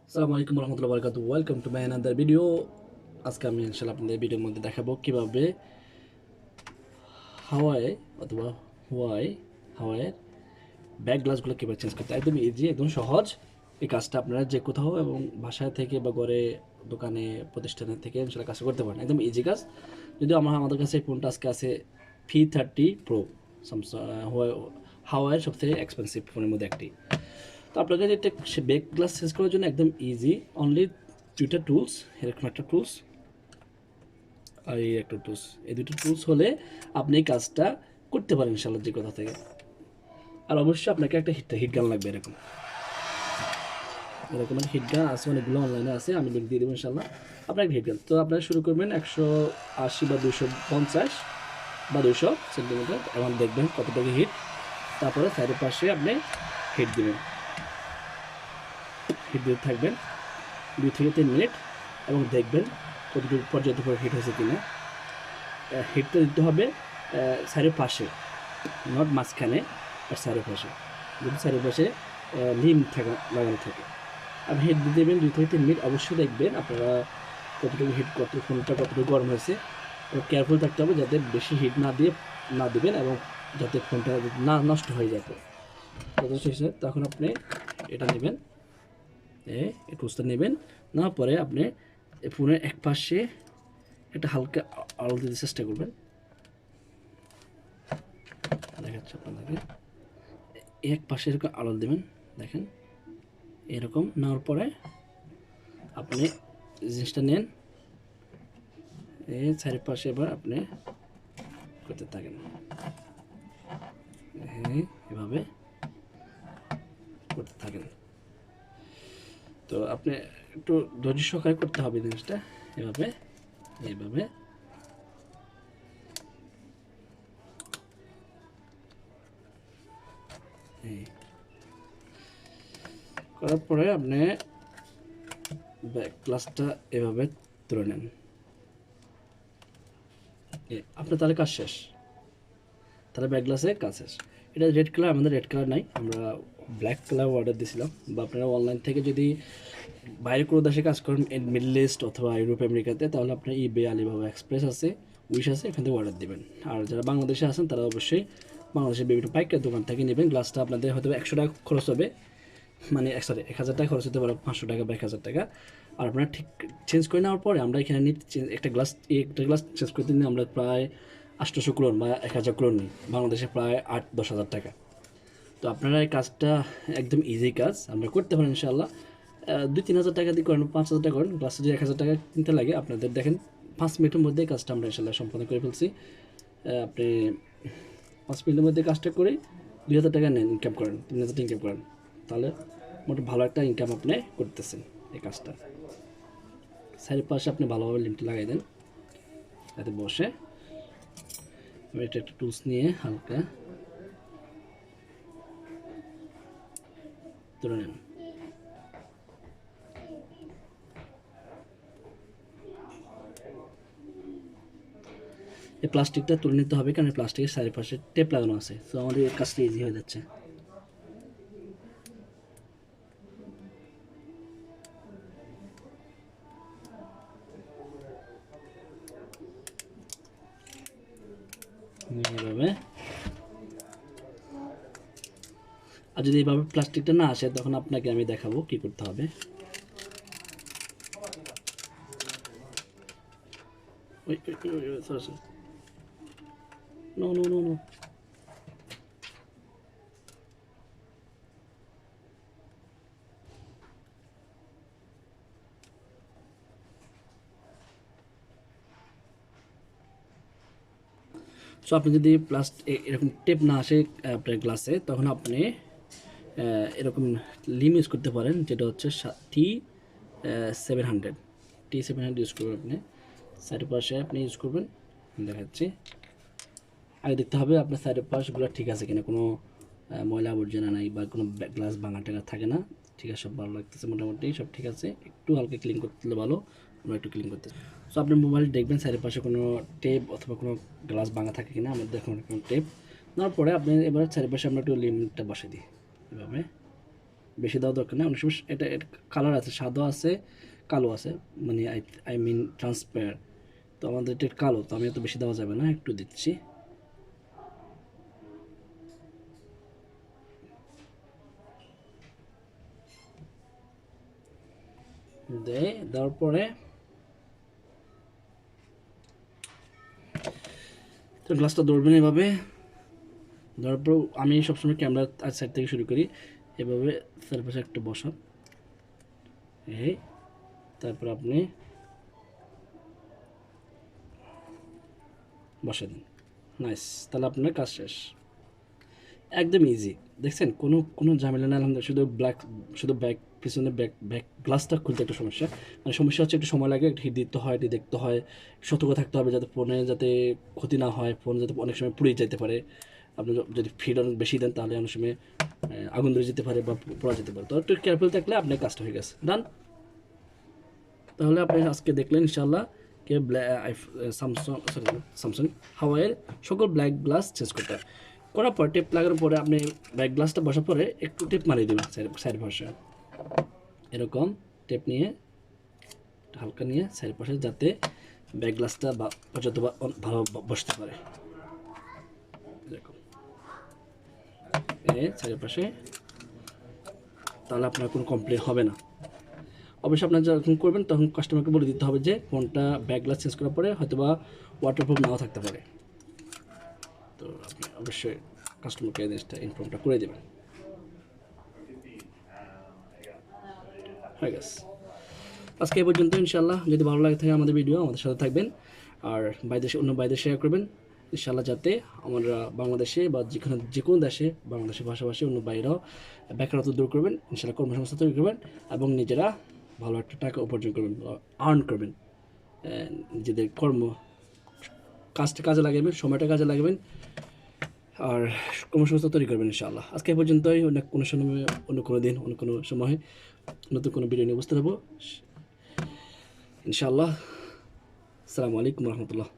আসসালামু আলাইকুম রহমতুল্লাহ বরকাতু। Welcome to my another video. আজকে আমি ইনশাল্লাহ আপনাদের ভিডিওর মধ্যে দেখাবো কীভাবে হাওয়াই অথবা হাওয়াইয়ের ব্যাক গ্লাসগুলো কীভাবে চেঞ্জ করতে, একদম ইজি, একদম সহজ। এই কাজটা আপনারা যে কোথাও এবং বাসায় থেকে বা ঘরে, দোকানে, প্রতিষ্ঠানের থেকে ইনশাল্লাহ কাজটা করতে পারেন। একদম ইজি কাজ। যদিও আমাদের কাছে এই ফোনটা আজকে আছে P30 Pro, স্যামসাং হাওয়াইয়ের সবথেকে এক্সপেন্সিভ ফোনের মধ্যে একটি। তো আপনাকে এটা সে ব্যাক গ্লাস চেঞ্জ করার জন্য একদম ইজি, অনলি দুইটা টুলস, এরকম একটা টুলস আর এই একটা টুলস। এই দুটো টুলস হলে আপনি এই কাজটা করতে পারেন ইনশাল্লাহ যে কথা থেকে। আর অবশ্যই আপনাকে একটা হিট গান লাগবে, এরকম এরকম একটা হিট গান আছে, অনেকগুলো অনলাইনে আছে, আমি লিঙ্ক দিয়ে দেবো ইনশাল্লাহ। আপনার হিট গান তো আপনারা শুরু করবেন 180 বা 250 বা 200 সেন্টিমিটার, এবং দেখবেন কতটুকু হিট। তারপরে সাইডের পাশে আপনি হিট দিবেন, হিট দিতে থাকবেন 2 থেকে 3 মিনিট, এবং দেখবেন কতটুকু পর্যাপ্ত হিট হয়েছে কিনা। হিটটা দিতে হবে সাইডের পাশে, নট মাঝখানে, আর সাইডের পাশে। যদি সাইডের পাশে লিম থাকা লাগানো থাকে, আপনি হিট দিয়ে দেবেন 2 থেকে 3 মিনিট। অবশ্যই দেখবেন আপনারা কতটুকু হিট, ফোনটা কতটুকু গরম হয়েছে। কেয়ারফুল থাকতে হবে যাতে বেশি হিট না দিবেন, এবং যাতে ফোনটা না নষ্ট হয়ে যায়। তখন আপনি এটা নেবেন, এই টুসটা নেবেন, নেওয়ার পরে আপনি ফোনের এক পাশে একটা হালকা আলো দিতে চেষ্টা করবেন। দেখাচ্ছি আপনাদেরকে, এক পাশে এরকম আলো দেবেন, দেখেন এরকম। নেওয়ার পরে আপনি জিনিসটা নেন, এই চারিপাশে এবার আপনি করতে থাকেন, এভাবে করতে থাকেন। তো আপনি একটু ধৈর্য সহকারে করতে হবে জিনিসটা, এভাবে এইভাবে। করার পরে আপনি ব্যাক গ্লাসটা এভাবে তুলে নেন, আপনার তাহলে কাজ শেষ। তাহলে ব্যাক গ্লাসে কাজ শেষ। এটা রেড কালার, আমাদের রেড কালার নাই, আমরা ব্ল্যাক কালার অর্ডার দিয়েছিলাম। বা আপনারা অনলাইন থেকে যদি বাইরে কোনো দেশে কাজ করেন, মিডল ইস্ট অথবা ইউরোপ আমেরিকাতে, তাহলে আপনার ইবে, আলিবাবা এক্সপ্রেস আছে, উইশ আছে, এখান থেকে অর্ডার দেবেন। আর যারা বাংলাদেশে আছেন তারা অবশ্যই বাংলাদেশের বিভিন্ন পাইকারি দোকান থেকে নেবেন। গ্লাসটা আপনাদের হয়তো 100 টাকা খরচ হবে, মানে 1000 টাকা খরচ হতে পারে, 500 টাকা বা 1000 টাকা। আর আপনারা ঠিক চেঞ্জ করে নেওয়ার পরে আমরা এখানে একটা গ্লাস চেঞ্জ করতে নিয়ে আমরা প্রায় 800 ক্রোন বা 1000 ক্রোন নিই, বাংলাদেশে প্রায় 8-10 হাজার টাকা। তো আপনারা এই কাজটা একদম ইজি কাজ, আমরা করতে পারেন ইনশাআল্লাহ। 2-3 হাজার টাকা দিয়ে করেন, 5 হাজার টাকা করেন, গ্লাসে যদি 1000 টাকা কিনতে লাগে আপনাদের, দেখেন 5 মিনিটের মধ্যে কাজটা আমরা ইনশাআল্লাহ সম্পন্ন করে ফেলছি। আপনি 5 মিনিটের মধ্যে কাজটা করে 2000 টাকা নেন, ইনকাম করেন, 3000 টাকা ইনকাম করেন, তাহলে মোটামুটি ভালো একটা ইনকাম আপনি করতেছেন এই কাজটা। সাইডের পাশে আপনি ভালোভাবে লিমটা লাগাই দেন, যাতে বসে। এটা একটা টুলস নিয়ে হালকা তুলে নেন। এই প্লাস্টিকটা তুলে নিতে হবে, কারণ প্লাস্টিকের চারিপাশে টেপ লাগানো আছে, তো আমাদের এই কাজটা ইজি হয়ে যাচ্ছে। এইভাবে। আর যদি এইভাবে প্লাস্টিকটা না আসে, তখন আপনাকে আমি দেখাবো কি করতে হবে। No no no no so আপনি যদি এরকম টেপ না আসে আপনার গ্লাসে, তখন আপনি এরকম লিম ইউজ করতে পারেন, যেটা হচ্ছে T700 ইউজ করবেন আপনি। সাইডের পাশে আপনি ইউজ করবেন, দেখাচ্ছি। আগে দেখতে হবে আপনার সাইডের পাশগুলো ঠিক আছে কিনা, কোনো ময়লা আবর্জনা নাই বা কোনো গ্লাস ভাঙা টাঙা থাকে না, ঠিক আছে, সব ভালো লাগতেছে, মোটামুটি সব ঠিক আছে। একটু হালকা ক্লিন করতে ভালো, আমরা একটু ক্লিন করতে। সো আপনি মোবাইল দেখবেন সাইডের পাশে কোনো টেপ অথবা কোনো গ্লাস ভাঙা থাকে কিনা, আমাদের দেখুন কোনো টেপ। নেওয়ার পরে আপনি এবার চারিপাশে আমরা একটু লিমিটটা বসে দিই, এভাবে বেশি দেওয়া দরকার নেই। অনেক সময় এটা কালার আছে, সাদা আছে, কালো আছে, মানে আই মিন ট্রান্সপারেন্ট। তো আমাদের এটা কালো, তো আমি এত বেশি দেওয়া যাবে না, একটু দিচ্ছি। দেওয়ার পরে তো গ্লাসটা ধরবেন এভাবে। ধরার পর আমি সবসময় ক্যামেরা সাইড থেকে শুরু করি, এভাবে চারপাশে একটু বসান, এই তারপর আপনি বসে দিন। নাইস, তাহলে আপনার কাজ শেষ। একদম ইজি, দেখছেন কোনো কোনো ঝামেলা না। আলহামদুলিল্লাহ, শুধু ব্যাক পিছনে ব্যাক গ্লাসটা খুলতে একটা সমস্যা। মানে সমস্যা হচ্ছে একটু সময় লাগে, একটু হিট দিতে হয়, এটি দেখতে হয়, সতর্ক থাকতে হবে যাতে ফোনে যাতে ক্ষতি না হয়, ফোন যাতে অনেক সময় পুড়ে যেতে পারে। আপনি যদি ফিড অনেক বেশি দেন তাহলে অনেক সময় আগুন ধরে যেতে পারে বা পোড়া যেতে পারে। তো একটু কেয়ারফুল থাকলে আপনার কাজটা হয়ে গেছে, ডান। তাহলে আপনি আজকে দেখলেন ইনশাআল্লাহ কে স্যামসাং হাওয়াইয়ের সকল ব্ল্যাক গ্লাস চেঞ্জ করতে হয়। করার পর টেপ লাগানোর পরে আপনি ব্ল্যাক গ্লাসটা বসার পরে একটু টেপ মারিয়ে দেবেন সাইড পাশে, এরকম টেপ নিয়ে হালকা নিয়ে সাইড পাশে, যাতে ব্যাক গ্লাসটা পর্যাপ্ত ভালো বসতে পারে। এরকম সাইড পাশে, তাহলে আপনার কোনো কমপ্লেন হবে না। অবশ্যই আপনারা যখন করবেন তখন কাস্টমারকে বলে দিতে হবে যে ফোনটা ব্যাক গ্লাস চেঞ্জ করার পরে হয়তো বা ওয়াটারপ্রুফ নাও থাকতে পারে। তো আপনি অবশ্যই কাস্টমারকে এই জিনিসটা ইনফর্মটা করে দেবেন। হয়ে গেছে আজকে এই পর্যন্ত। ইনশাল্লাহ যদি ভালো লাগে থাকে আমাদের ভিডিও, আমাদের সাথে থাকবেন, আর অন্য বাইরে শেয়ার করবেন ইনশাল্লাহ, যাতে আমরা বাংলাদেশে বা যে কোনো দেশে বাংলাদেশের পাশাপাশি অন্য বাইরেও বেকারত্ব দূর করবেন, ইনশাল্লাহ কর্মসংস্থান তৈরি করবেন এবং নিজেরা ভালো একটা টাকা উপার্জন করবেন, আর্ন করবেন। নিজেদের কাজটা কাজে লাগাবেন, সময়টা কাজে লাগাবেন, আর কর্মসংস্থান তৈরি করবেন ইনশাআল্লাহ। আজকে এই পর্যন্তই। অন্য কোনো সময়, অন্য কোনো দিন, অন্য কোনো সময় নতুন কোনো ভিডিও নিয়ে উপস্থিত হবো ইনশাআল্লাহ। আসসালামু আলাইকুম রহমতুল্লাহ।